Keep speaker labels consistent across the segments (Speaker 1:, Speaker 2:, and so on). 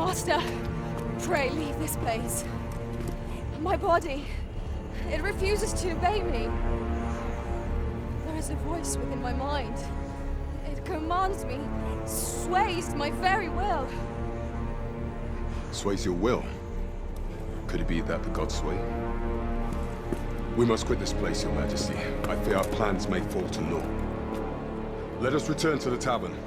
Speaker 1: Master, pray leave this place. My body, it refuses to obey me. There is a voice within my mind. It commands me, sways my very will.
Speaker 2: Sways your will? Could it be that the gods sway? We must quit this place, Your Majesty. I fear our plans may fall to naught. Let us return to the tavern.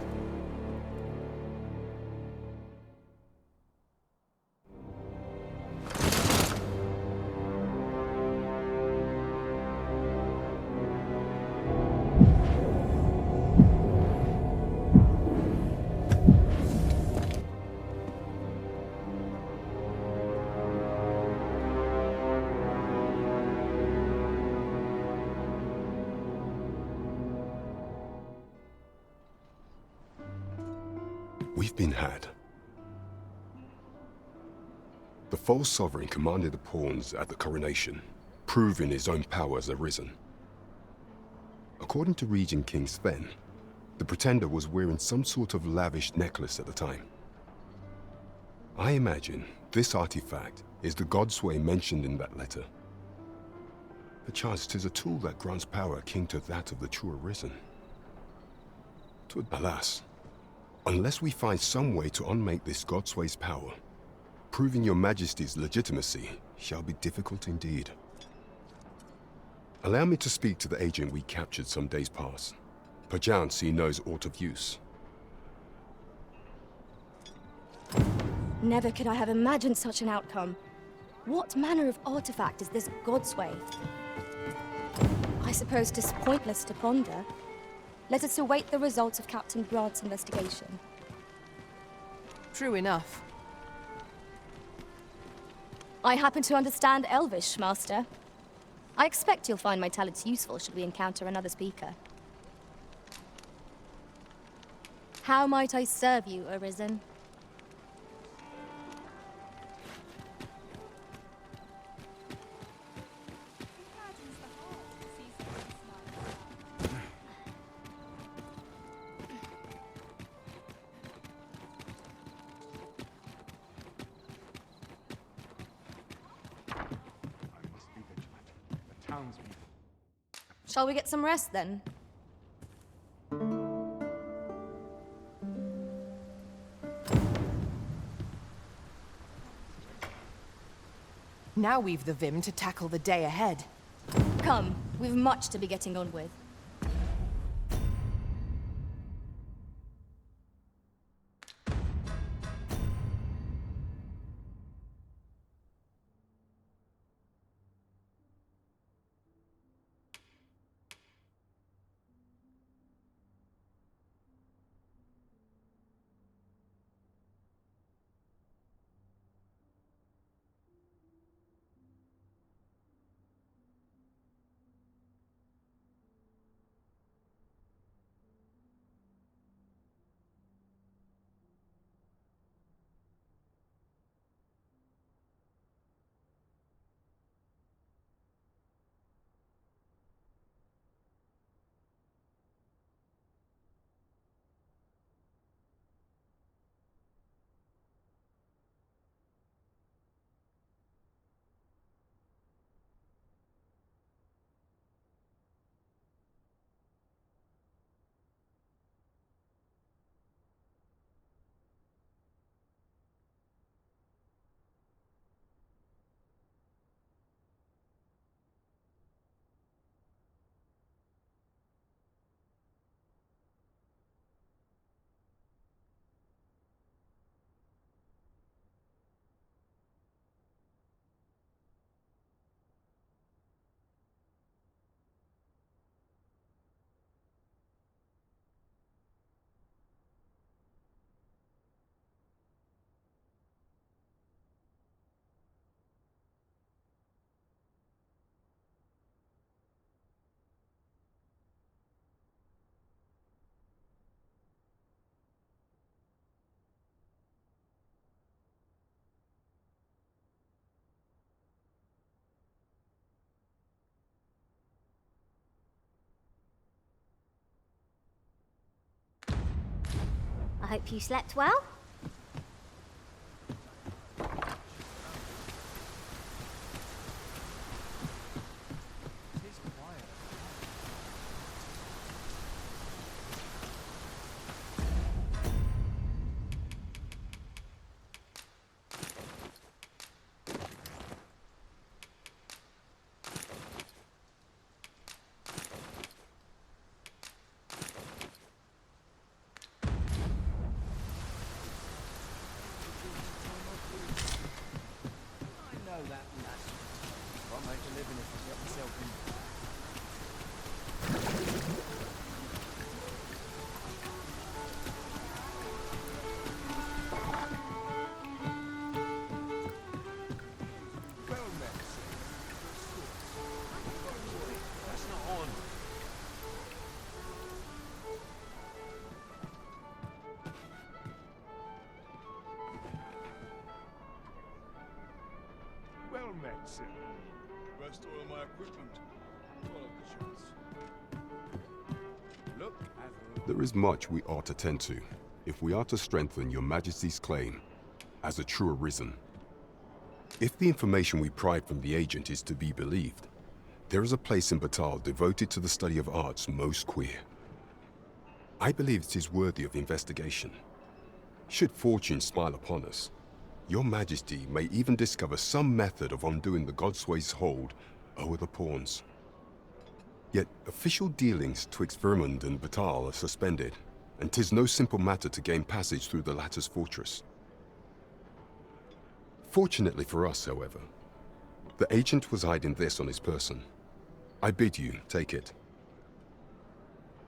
Speaker 2: We've been had. The false sovereign commanded the pawns at the coronation, proving his own power has arisen. According to Regent King Sven, the pretender was wearing some sort of lavish necklace at the time. I imagine this artifact is the Godsway mentioned in that letter. Perchance 'tis a tool that grants power akin to that of the true arisen. Alas, unless we find some way to unmake this Godsway's power, proving your Majesty's legitimacy shall be difficult indeed. Allow me to speak to the agent we captured some days past. Perchance he knows aught of use.
Speaker 3: Never could I have imagined such an outcome. What manner of artifact is this Godsway? I suppose 'tis pointless to ponder. Let us await the results of Captain Grant's investigation.
Speaker 1: True enough.
Speaker 3: I happen to understand Elvish, Master. I expect you'll find my talents useful should we encounter another speaker. How might I serve you, Arisen? Shall we get some rest, then?
Speaker 1: Now we've the vim to tackle the day ahead.
Speaker 3: Come, we've much to be getting on with.
Speaker 4: I hope you slept well. fix it. Rest oil my equipment. Follow the chance. Look at
Speaker 2: There is much we ought to tend to if we are to strengthen your Majesty's claim as a true Arisen. If the information we pry from the agent is to be believed, there is a place in Batal devoted to the study of arts most queer. I believe it is worthy of investigation. Should fortune smile upon us, your Majesty may even discover some method of undoing the Godsway's hold over the pawns. Yet official dealings twixt Vermund and Batal are suspended, and 'tis no simple matter to gain passage through the latter's fortress. Fortunately for us, however, the agent was hiding this on his person. I bid you take it.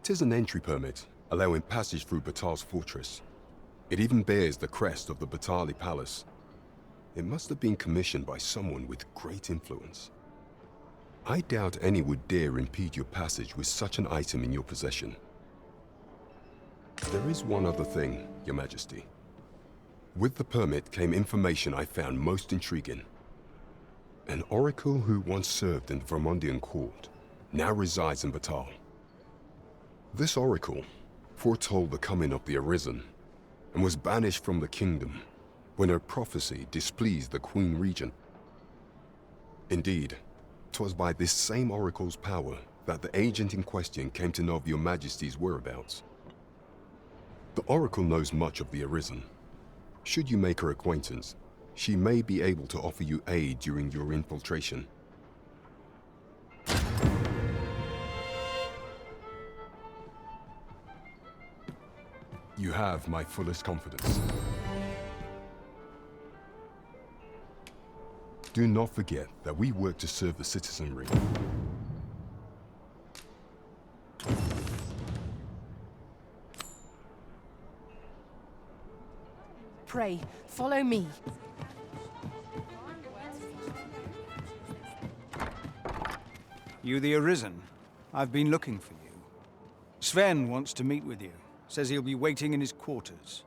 Speaker 2: 'Tis an entry permit, allowing passage through Batal's fortress. It even bears the crest of the Batali Palace. It must have been commissioned by someone with great influence. I doubt any would dare impede your passage with such an item in your possession. There is one other thing, Your Majesty. With the permit came information I found most intriguing. An oracle who once served in the Vermundian court now resides in Batal. This oracle foretold the coming of the Arisen and was banished from the kingdom when her prophecy displeased the Queen Regent. Indeed, 'twas by this same oracle's power that the agent in question came to know of your Majesty's whereabouts. The oracle knows much of the Arisen. Should you make her acquaintance, she may be able to offer you aid during your infiltration. You have my fullest confidence. Do not forget that we work to serve the citizenry.
Speaker 5: Pray, follow me.
Speaker 6: You the Arisen? I've been looking for you. Sven wants to meet with you. Says he'll be waiting in his quarters.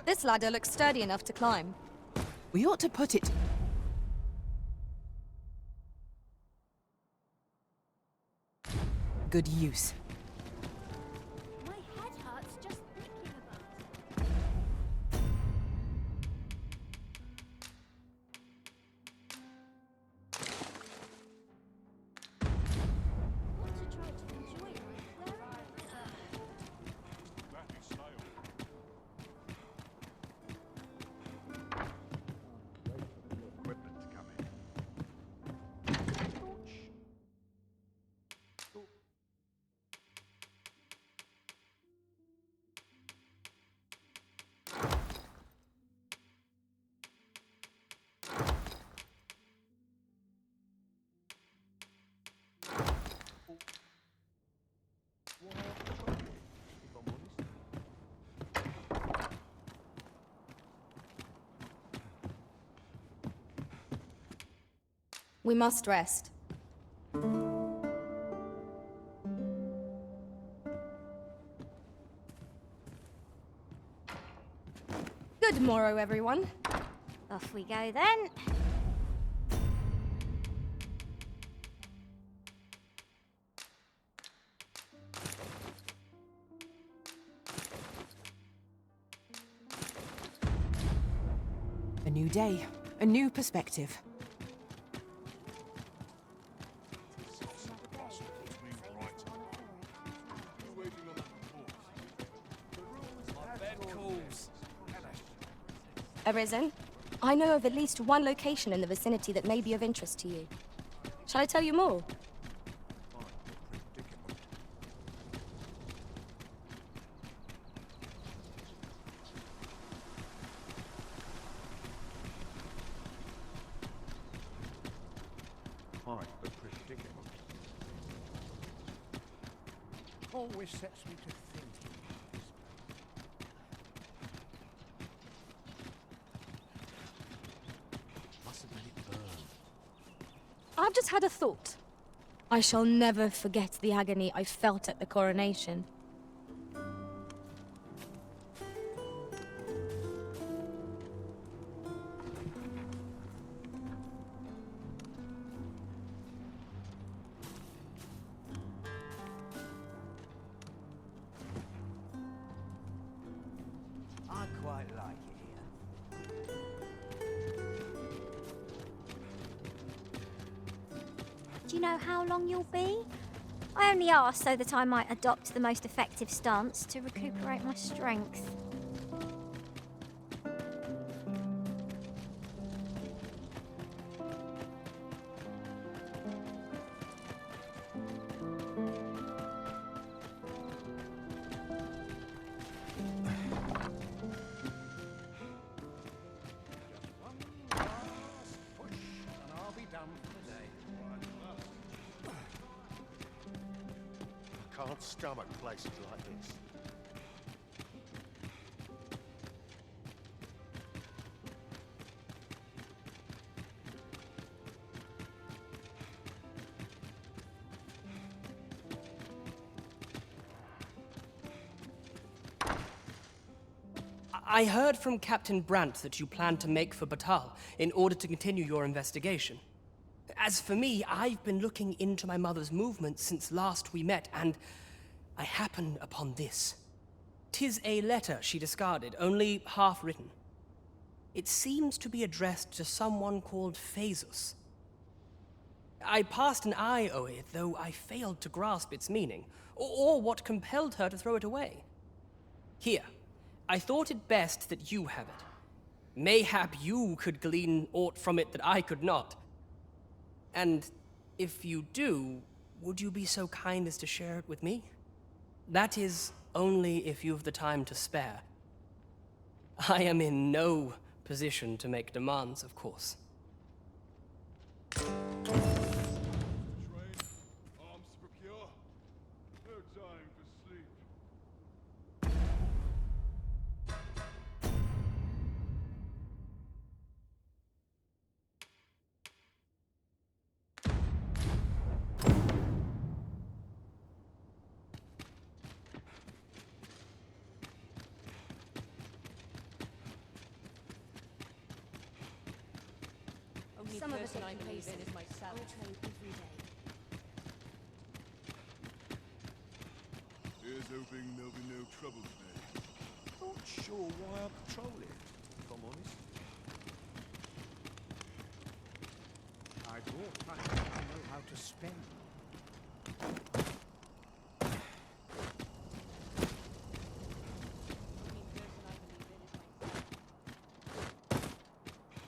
Speaker 3: This ladder looks sturdy enough to climb.
Speaker 5: We ought to put it... Good use.
Speaker 7: My head hurts just thinking about it. Want to try to enjoy it?
Speaker 4: equipment coming.
Speaker 3: We must rest. Good morrow, everyone.
Speaker 7: Off we go then.
Speaker 5: A new day, a new perspective.
Speaker 3: Arisen, I know of at least one location in the vicinity that may be of interest to you. Shall I tell you more?
Speaker 4: Quite a predicament. Always sets me to thinking.
Speaker 3: I've just had a thought. I shall never forget the agony I felt at the coronation.
Speaker 8: I quite like it here.
Speaker 7: Do you know how long you'll be? I only asked so that I might adopt the most effective stance to recuperate my strength.
Speaker 9: Can't stomach places like this.
Speaker 10: I heard from Captain Brandt that you plan to make for Batal in order to continue your investigation. As for me, I've been looking into my mother's movements since last we met, and I happened upon this. 'Tis a letter she discarded, only half written. It seems to be addressed to someone called Phaesus. I passed an eye o'er it, though I failed to grasp its meaning, or what compelled her to throw it away. Here, I thought it best that you have it. Mayhap you could glean aught from it that I could not. And if you do, would you be so kind as to share it with me? That is, only if you've the time to spare. I am in no position to make demands, of course.
Speaker 4: Train, arms to procure. No time for sleep.
Speaker 1: Some of the I'm paid in is my salary. Trade every day.
Speaker 4: Here's hoping there'll be no trouble today.
Speaker 9: Not sure why I'm patrolling, if I'm honest.
Speaker 8: I bought money I know how to spend.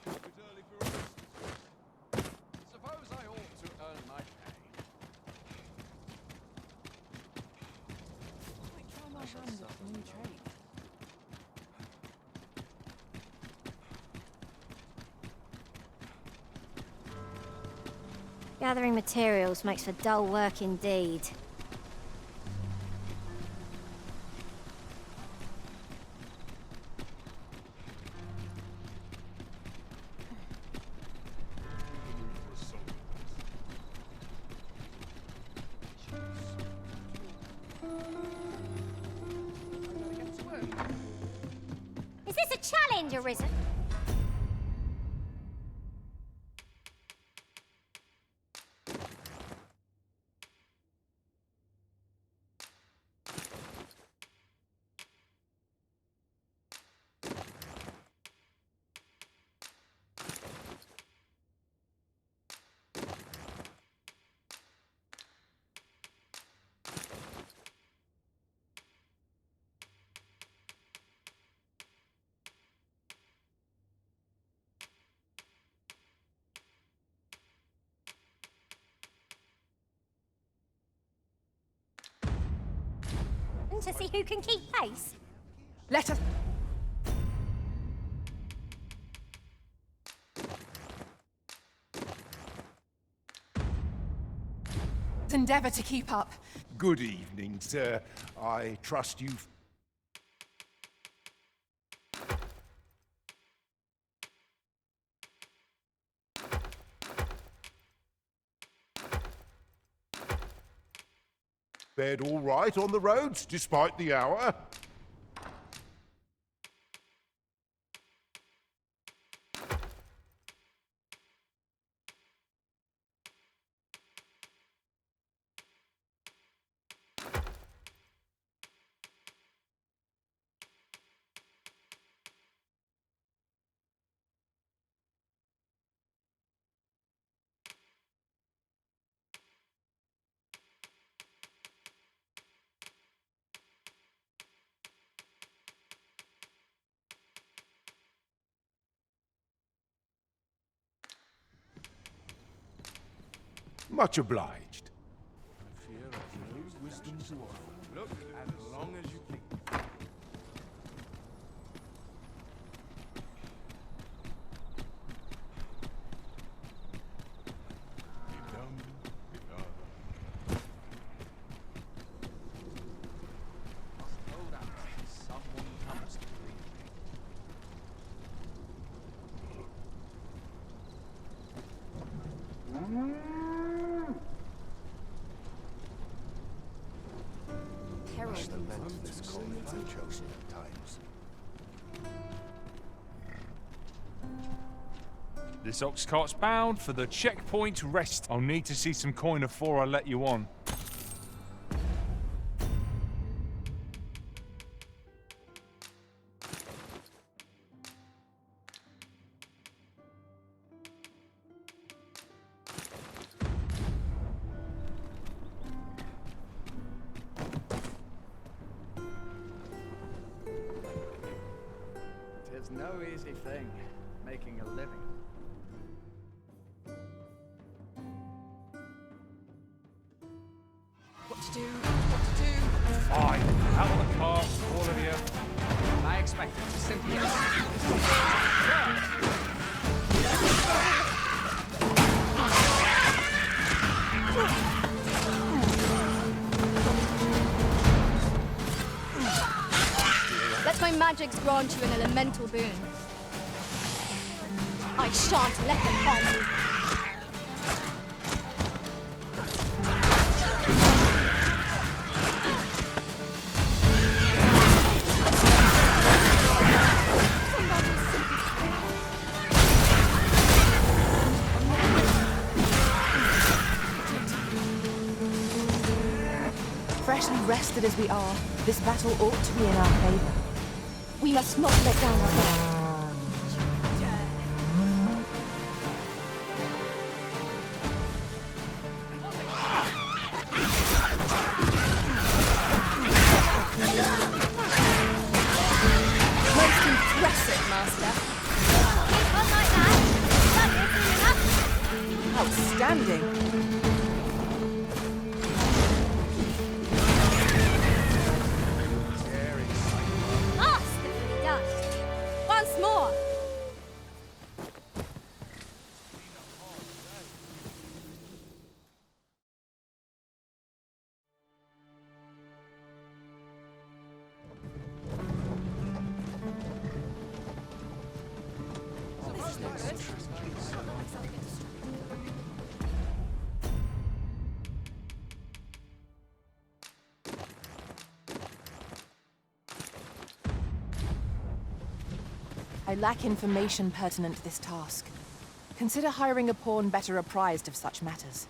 Speaker 4: Bit early for arrests. Suppose I ought to earn my pay.
Speaker 5: Try my hand at a new trade.
Speaker 7: Gathering materials makes for dull work indeed. Is this a challenge, Arisen? To see who can keep pace.
Speaker 5: Let us... endeavour to keep up.
Speaker 9: Good evening, sir. I trust you've... Bed all right on the roads, despite the hour? Much obliged. I fear I've no wisdom to offer. Look, as long as you please. Much lament this calling I've chosen at times.
Speaker 8: This ox cart's bound for the checkpoint rest. I'll need to see some coin before I let you on.
Speaker 11: It's no easy thing, making a living.
Speaker 5: What to do? What to do?
Speaker 8: Fine. Out of the cart, all of you.
Speaker 11: I expected to simply...
Speaker 3: Let my magics grant you an elemental boon. I shan't let them harm you.
Speaker 5: Freshly rested as we are, this battle ought to be in our favor.
Speaker 3: We must not let down our guard. Most impressive, Master.
Speaker 7: Not like that. That isn't enough.
Speaker 5: Outstanding.
Speaker 7: Masterfully done.
Speaker 3: Once more!
Speaker 5: I lack information pertinent to this task. Consider hiring a pawn better apprised of such matters.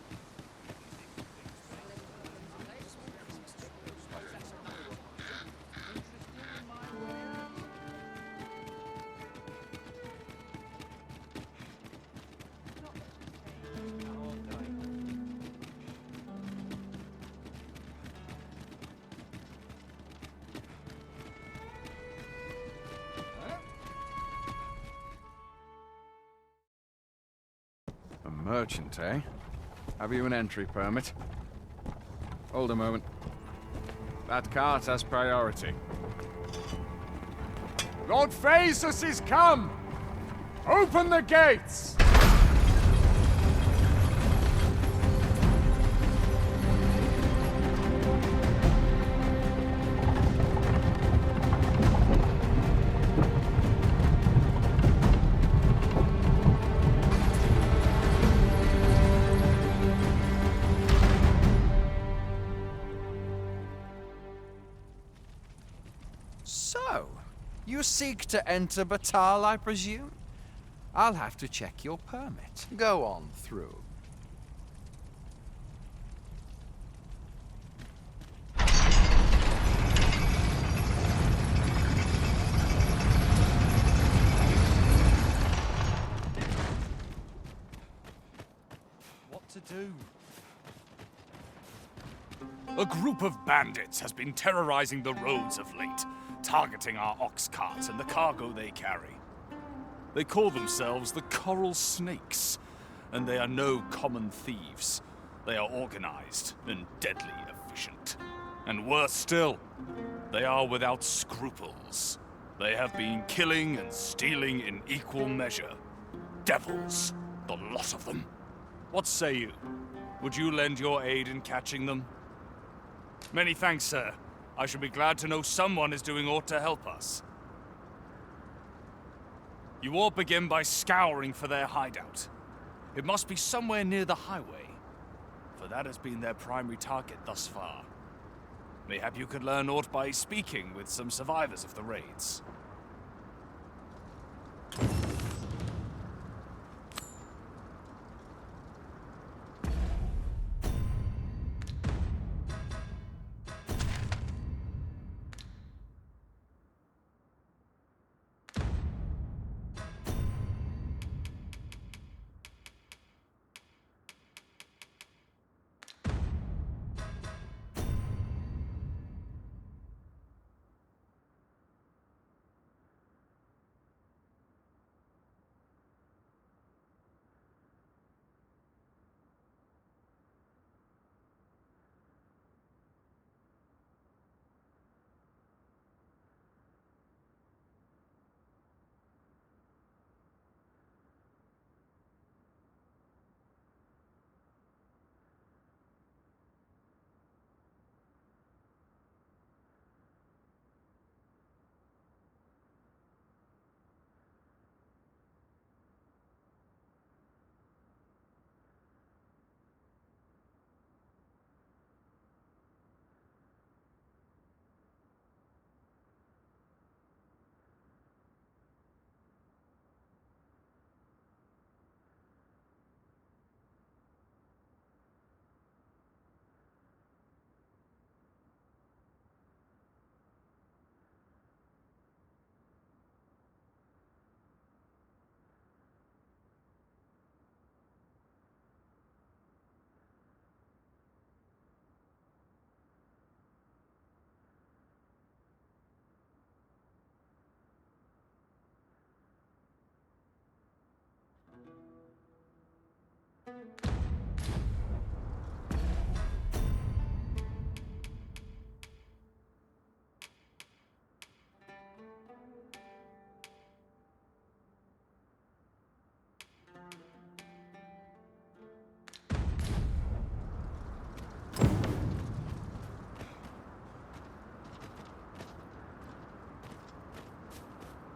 Speaker 4: A merchant, eh? Have you an entry permit? Hold a moment. That cart has priority. Lord Phaesus is come! Open the gates! You seek to enter Batal, I presume? I'll have to check your permit. Go on through.
Speaker 8: What to do? A group of bandits has been terrorizing the roads of late, targeting our ox carts and the cargo they carry. They call themselves the Coral Snakes, and they are no common thieves. They are organized and deadly efficient. And worse still, they are without scruples. They have been killing and stealing in equal measure. Devils, the lot of them. What say you? Would you lend your aid in catching them? Many thanks, sir. I shall be glad to know someone is doing aught to help us. You all begin by scouring for their hideout. It must be somewhere near the highway, for that has been their primary target thus far. Mayhap you could learn aught by speaking with some survivors of the raids.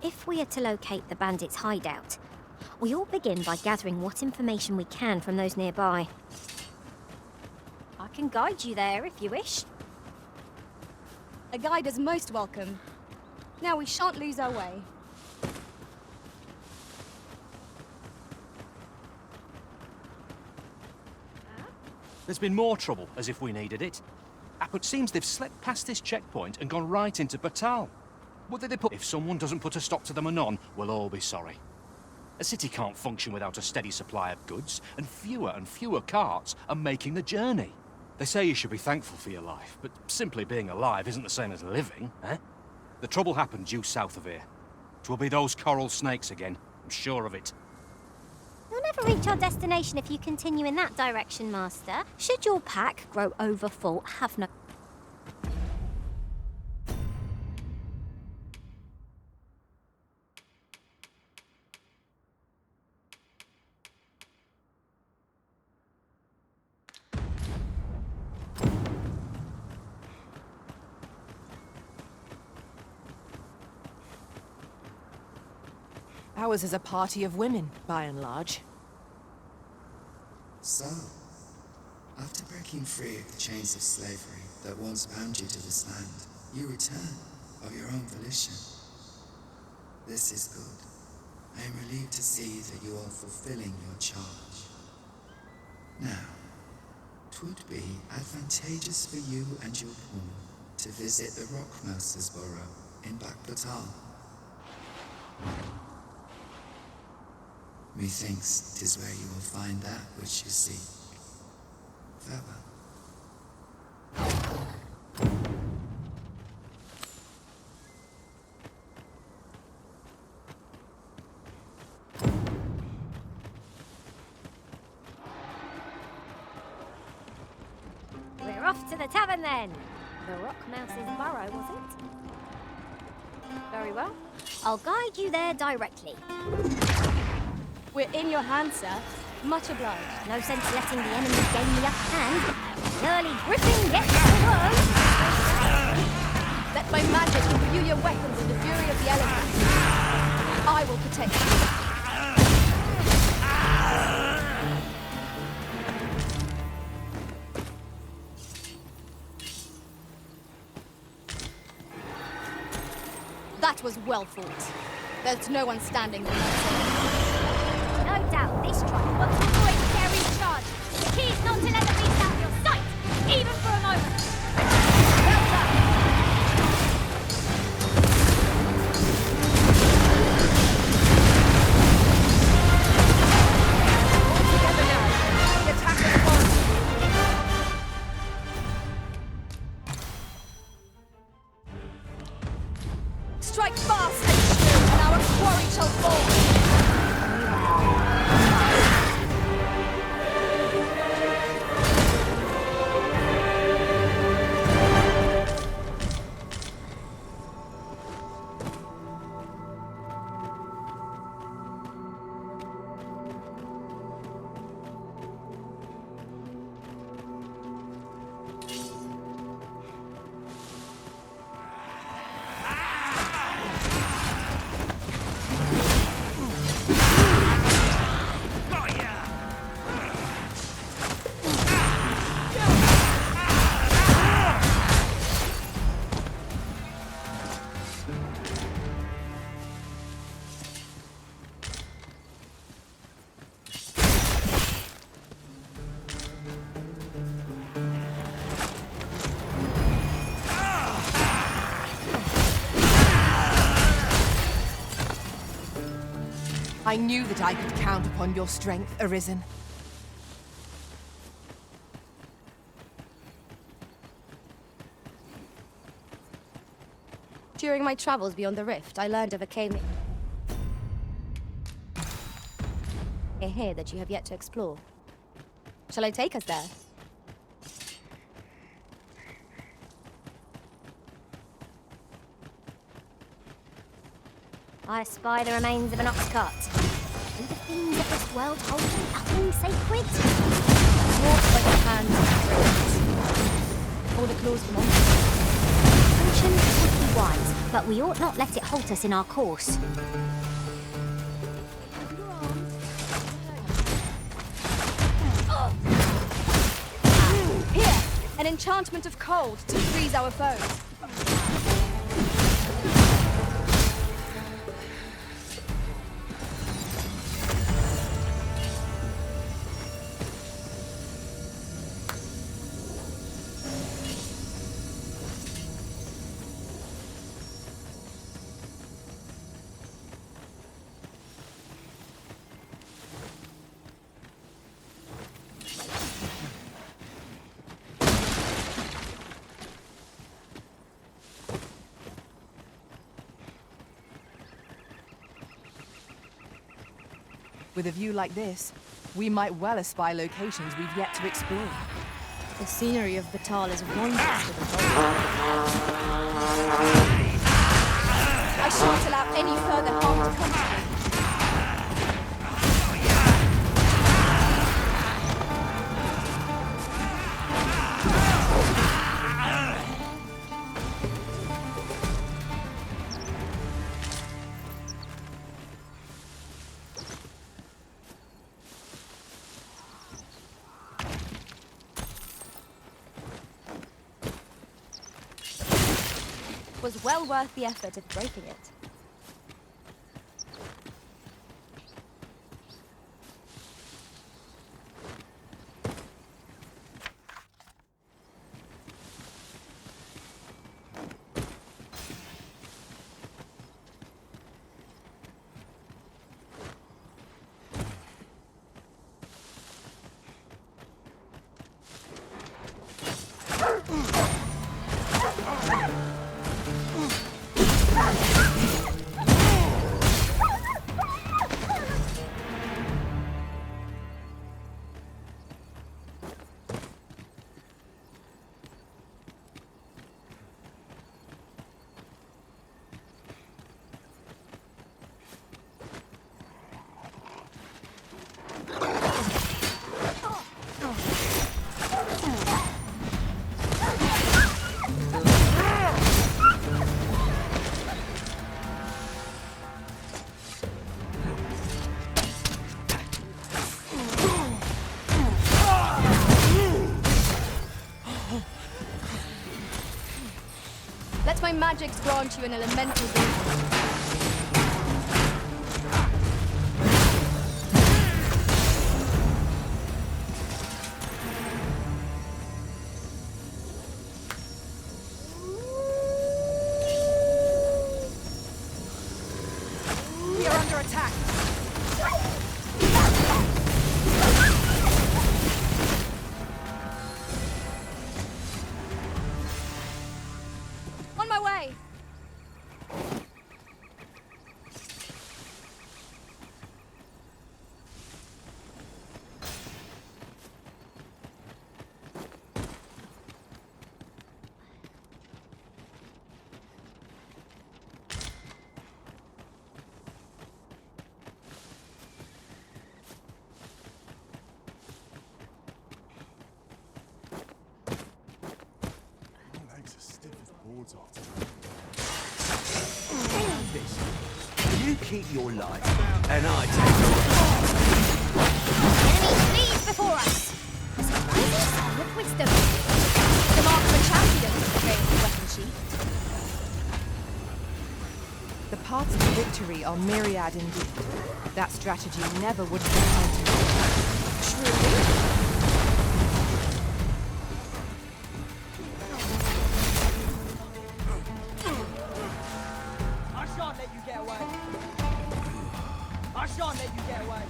Speaker 7: If we are to locate the bandits' hideout, we all begin by gathering what information we can from those nearby. I can guide you there if you wish.
Speaker 3: A guide is most welcome. Now we shan't lose our way.
Speaker 12: There's been more trouble, as if we needed it. But seems they've slept past this checkpoint and gone right into Batal. What did they put? If someone doesn't put a stop to them anon, we'll all be sorry. A city can't function without a steady supply of goods, and fewer carts are making the journey. They say you should be thankful for your life, but simply being alive isn't the same as living, eh? The trouble happened due south of here. 'Twill be those coral snakes again, I'm sure of it.
Speaker 7: You'll never reach our destination if you continue in that direction, Master. Should your pack grow overfull, have no...
Speaker 5: Ours is a party of women, by and large.
Speaker 13: So, after breaking free of the chains of slavery that once bound you to this land, you return of your own volition. This is good. I am relieved to see that you are fulfilling your charge. Now, 'twould be advantageous for you and your pawn to visit the Rockmouser's burrow in Baal. Methinks 'tis where you will find that which you seek. Farewell.
Speaker 7: We're off to the tavern then. The Rockmouse's burrow, was it? Very well. I'll guide you there directly.
Speaker 3: We're in your hands, sir. Much obliged.
Speaker 7: No sense letting the enemy gain the upper hand. The early griffin gets the worm.
Speaker 3: Let my magic imbue your weapons in the fury of the elements. I will protect you. That was well fought. There's no one standing there.
Speaker 7: No doubt this tribe wants to avoid Gary's charge. The key is not to let the beast out of your sight, even for a moment. Well done.
Speaker 1: All together now. The attack is on.
Speaker 3: Strike fast and our quarry shall fall.
Speaker 5: I knew that I could count upon your strength, Arisen.
Speaker 3: During my travels beyond the rift, I learned of a cave here that you have yet to explore. Shall I take us there?
Speaker 7: I spy the remains of an ox cart. Do the things of this world hold nothing sacred?
Speaker 3: Walk by the hands of dreams. All the claws belong to
Speaker 7: Caution would be wise, but we ought not let it halt us in our course.
Speaker 3: Here, an enchantment of cold to freeze our foes.
Speaker 5: With a view like this, we might well espy locations we've yet to explore.
Speaker 3: The scenery of Batal is wondrous to behold. I shan't allow any further harm to come to me. Was well worth the effort of breaking it. my magics grant you an elemental boost.
Speaker 5: We are under attack.
Speaker 3: On my way!
Speaker 9: My legs are stiff as boards after
Speaker 14: You keep your life, and I take yours.
Speaker 7: Enemy flees before us! A surprising sign of wisdom. The mark of a champion, available weapon sheath.
Speaker 5: The paths to victory are myriad indeed. That strategy never would have been counted. Truly?
Speaker 11: I shan't let you get away. I shan't let you get away.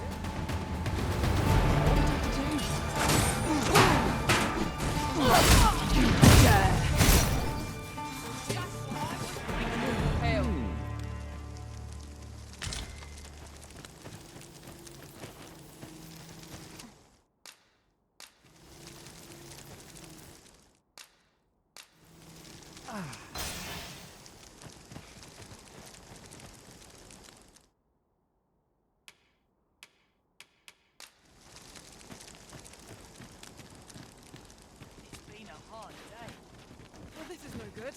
Speaker 11: It's been a hard day.
Speaker 5: Well, this is no good.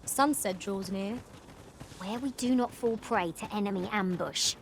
Speaker 3: Sunset draws near.
Speaker 7: Where we do not fall prey to enemy ambush.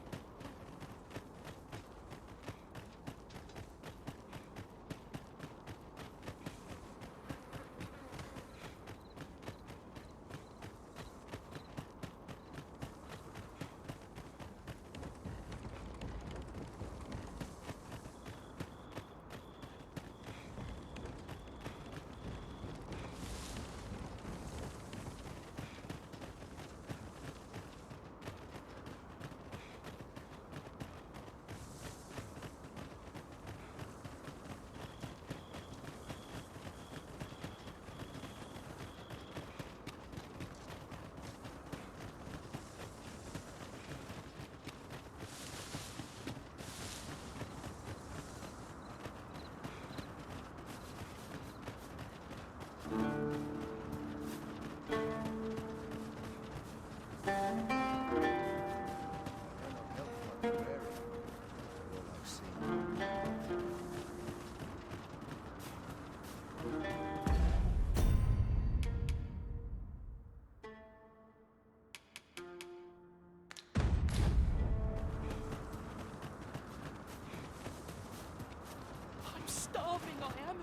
Speaker 11: I'm starving, I am.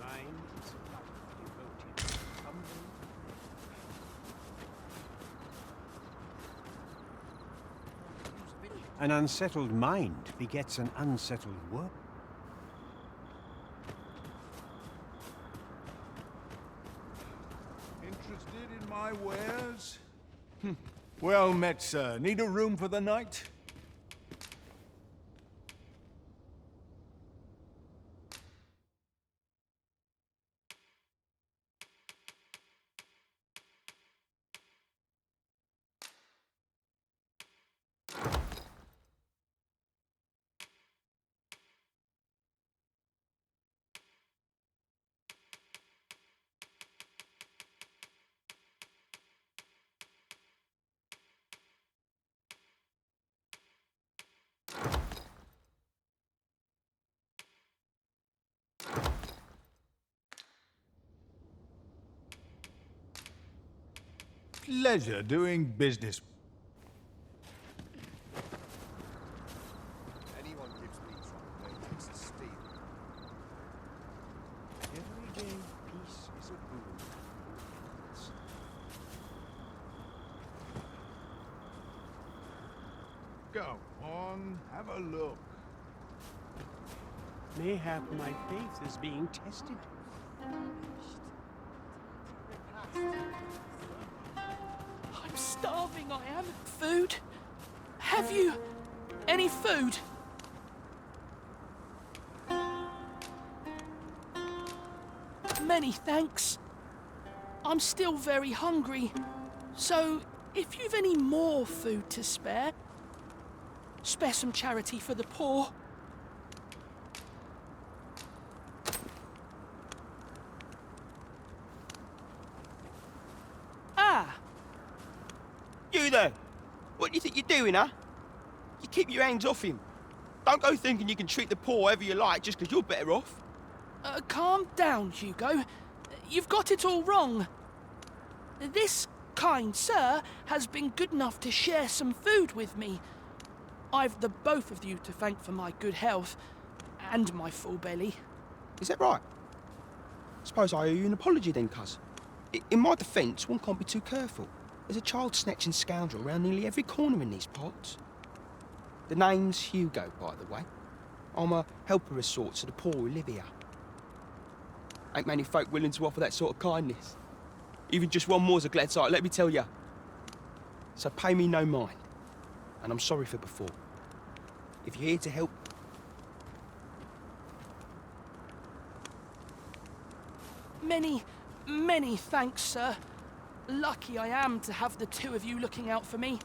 Speaker 6: Mine is a life devoted to humbling. An unsettled mind begets an unsettled world.
Speaker 9: my wares? Well met, sir. Need a room for the night? Pleasure doing business.
Speaker 14: Anyone gives me trouble, they takes a steal. Every day, peace is a boon.
Speaker 9: Go on, have a look.
Speaker 15: Mayhap my faith is being tested.
Speaker 10: I'm starving, I am. Food? Have you any food? Many thanks. I'm still very hungry. So, if you've any more food to spare some charity for the poor. Ah!
Speaker 11: You there! What do you think you're doing, huh? You keep your hands off him. Don't go thinking you can treat the poor however you like just because you're better off.
Speaker 10: Calm down, Hugo. You've got it all wrong. This kind sir has been good enough to share some food with me. I've the both of you to thank for my good health and my full belly.
Speaker 11: Is that right? Suppose I owe you an apology then, cuz. In my defence, one can't be too careful. There's a child-snatching scoundrel around nearly every corner in these parts. The name's Hugo, by the way. I'm a helper of sorts to the poor who live here. Ain't many folk willing to offer that sort of kindness. Even just one more's a glad sight, let me tell ya. So pay me no mind. And I'm sorry for before. If you're here to help...
Speaker 10: Many thanks, sir. Lucky I am to have the two of you looking out for me.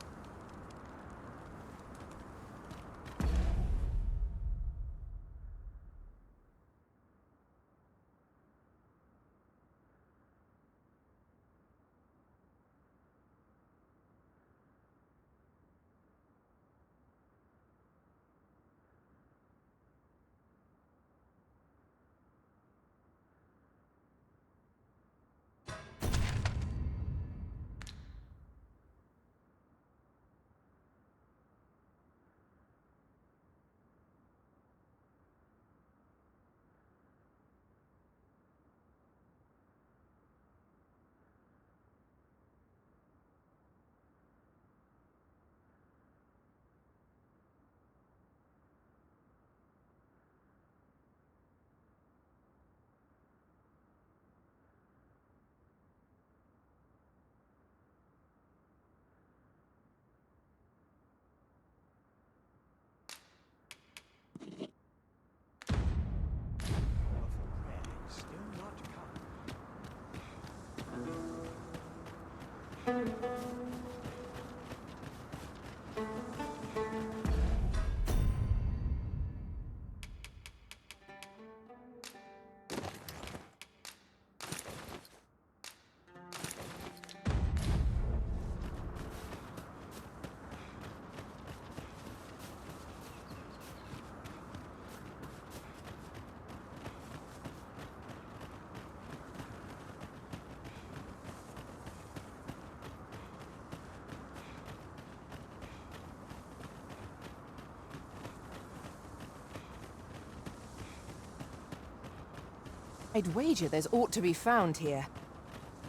Speaker 5: I'd wager there's aught to be found here.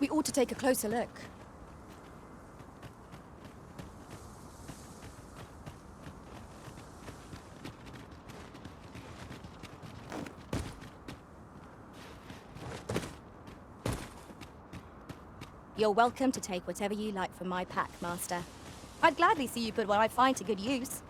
Speaker 3: We ought to take a closer look. You're welcome to take whatever you like from my pack, Master. I'd gladly see you put what I find to good use.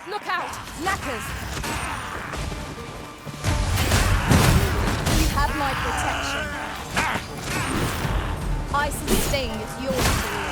Speaker 5: Look out! Knackers!
Speaker 3: You have my protection. Ice and Sting is yours to wield.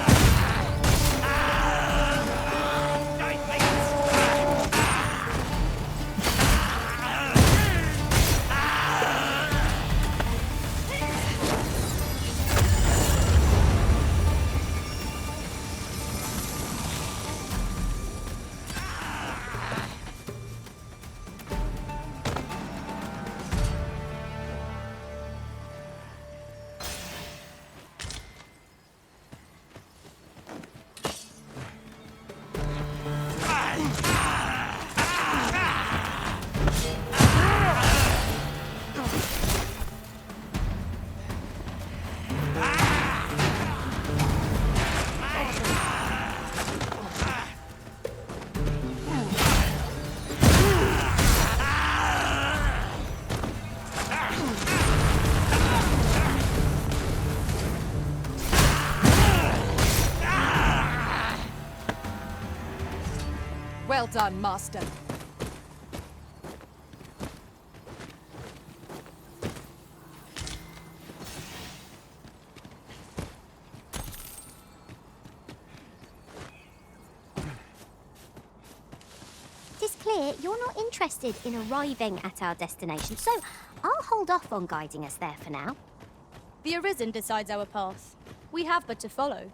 Speaker 5: Well done, Master.
Speaker 7: It's clear you're not interested in arriving at our destination, so I'll hold off on guiding us there for now.
Speaker 3: The Arisen decides our path. We have but to follow.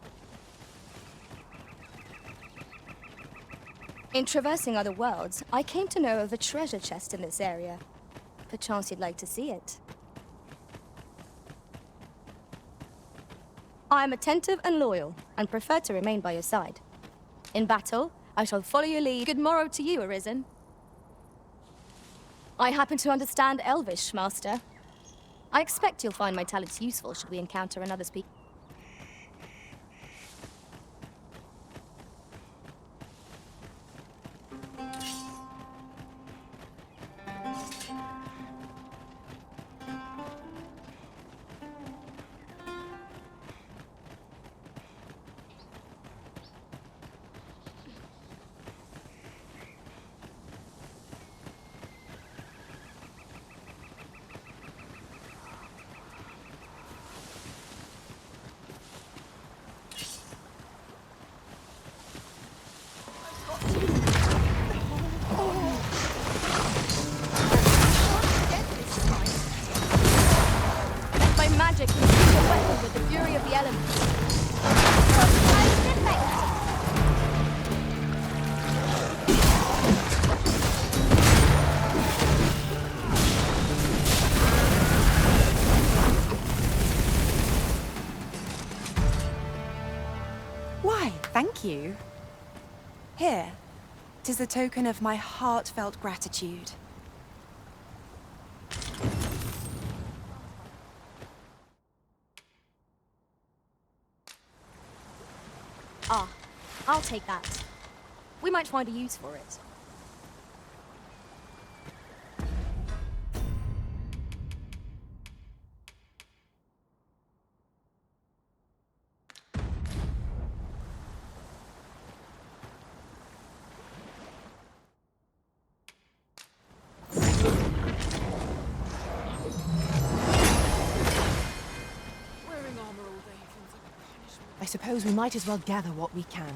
Speaker 3: In traversing other worlds, I came to know of a treasure chest in this area. Perchance you'd like to see it. I am attentive and loyal, and prefer to remain by your side. In battle, I shall follow your lead. Good morrow to you, Arisen. I happen to understand Elvish, Master. I expect you'll find my talents useful should we encounter another speaker. Magic can use a weapon with the fury of the elements.
Speaker 5: Why, thank you. Here, 'tis a token of my heartfelt gratitude.
Speaker 3: Ah, I'll take that. We might find a use for it.
Speaker 5: suppose we might as well gather what we can.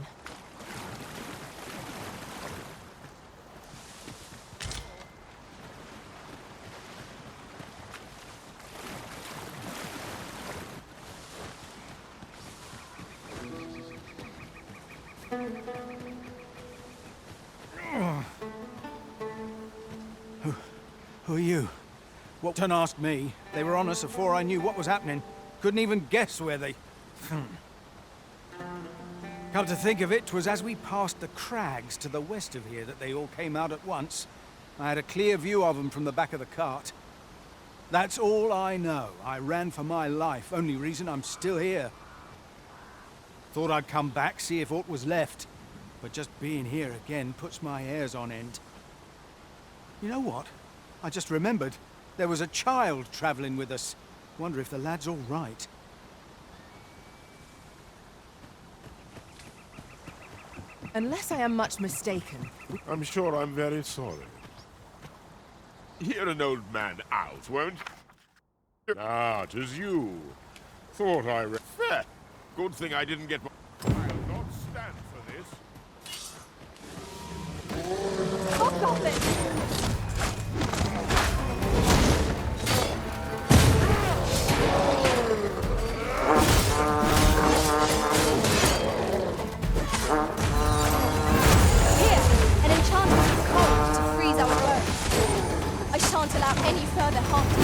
Speaker 6: Who are you? What? Don't ask me. They were on us before I knew what was happening. Couldn't even guess where they... Come to think of it, 'twas as we passed the crags to the west of here that they all came out at once. I had a clear view of them from the back of the cart. That's all I know. I ran for my life. Only reason I'm still here. Thought I'd come back, see if aught was left. But just being here again puts my hairs on end. You know what? I just remembered. There was a child traveling with us. Wonder if the lad's all right.
Speaker 5: Unless I am much mistaken.
Speaker 9: I'm sure I'm very sorry. Hear an old man out, won't you? Ah, 'tis you. Thought I fair. Good thing I didn't get my... I'll not stand for this.
Speaker 1: Fuck off it! Can't allow any further harm to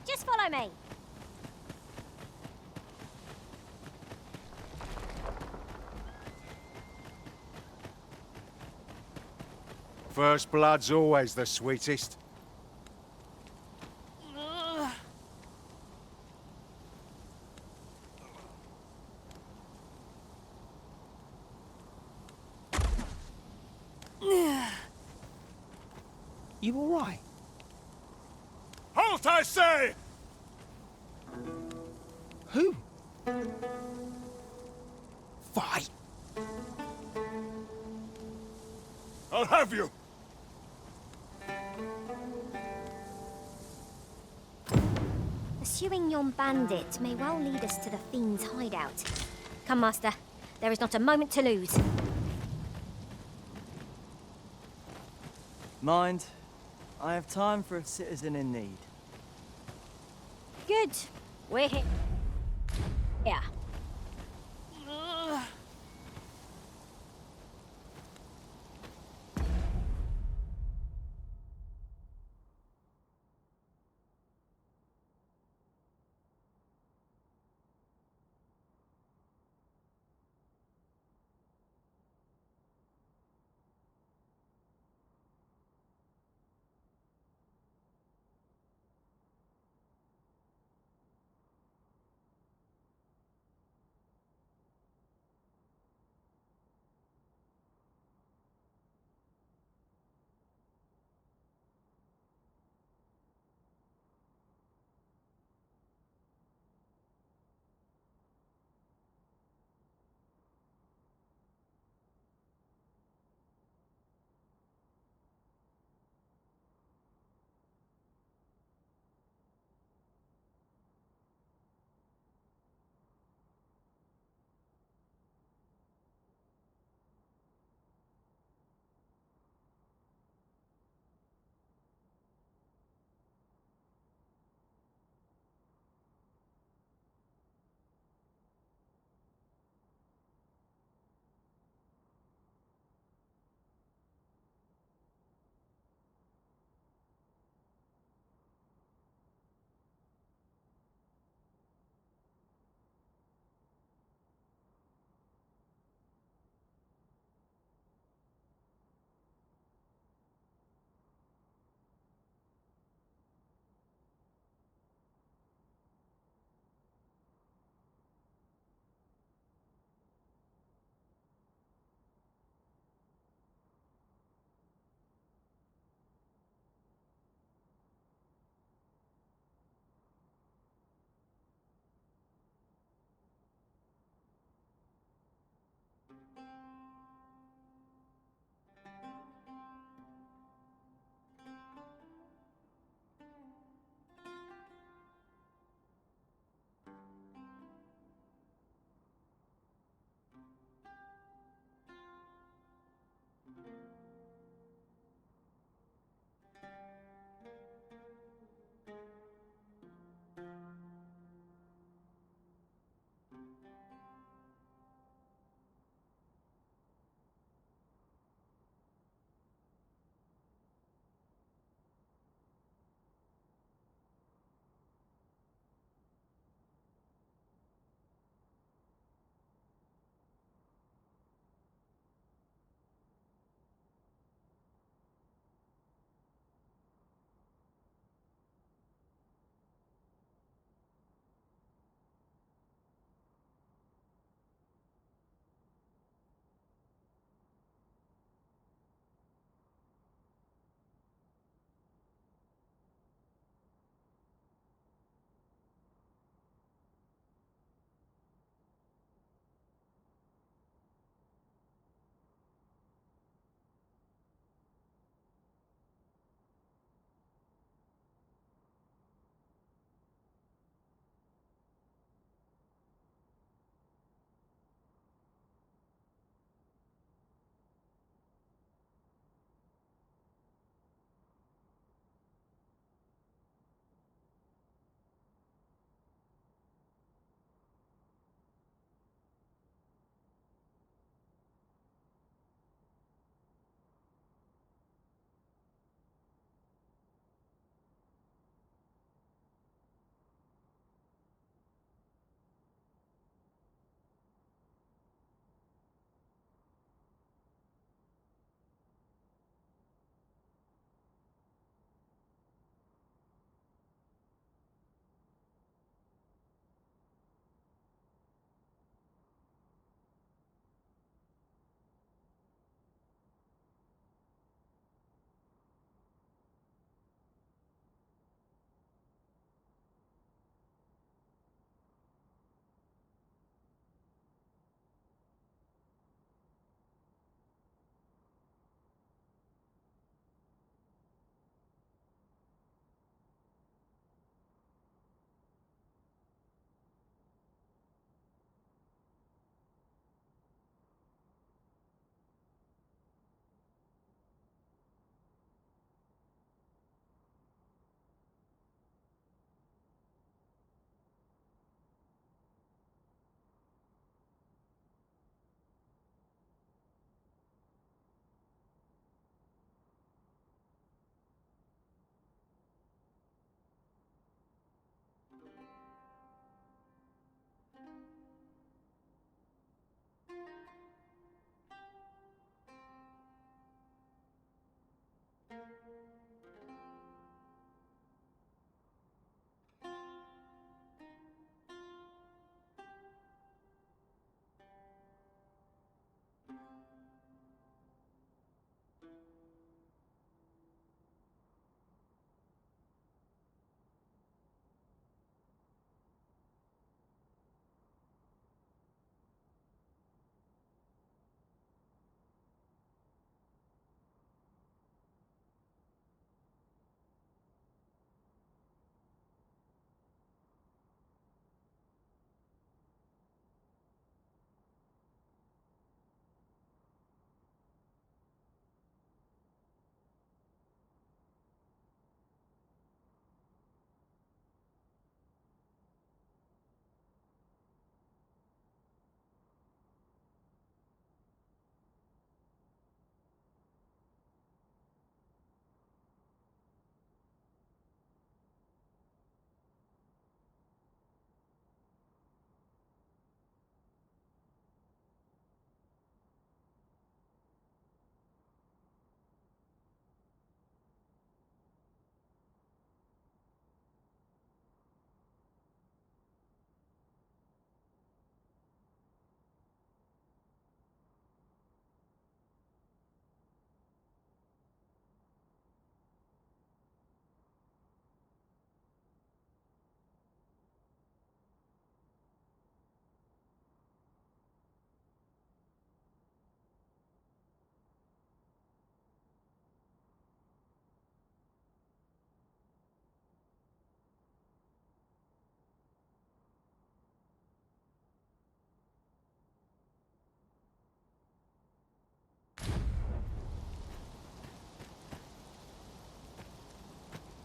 Speaker 7: Just follow me.
Speaker 12: First blood's always the sweetest.
Speaker 11: You all right?
Speaker 8: Halt, I say!
Speaker 11: Who? Fight!
Speaker 8: I'll have you!
Speaker 7: Pursuing yon bandit may well lead us to the Fiend's hideout. Come, Master. There is not a moment to lose.
Speaker 16: Mind, I have time for a citizen in need.
Speaker 7: Good. We're here. Yeah.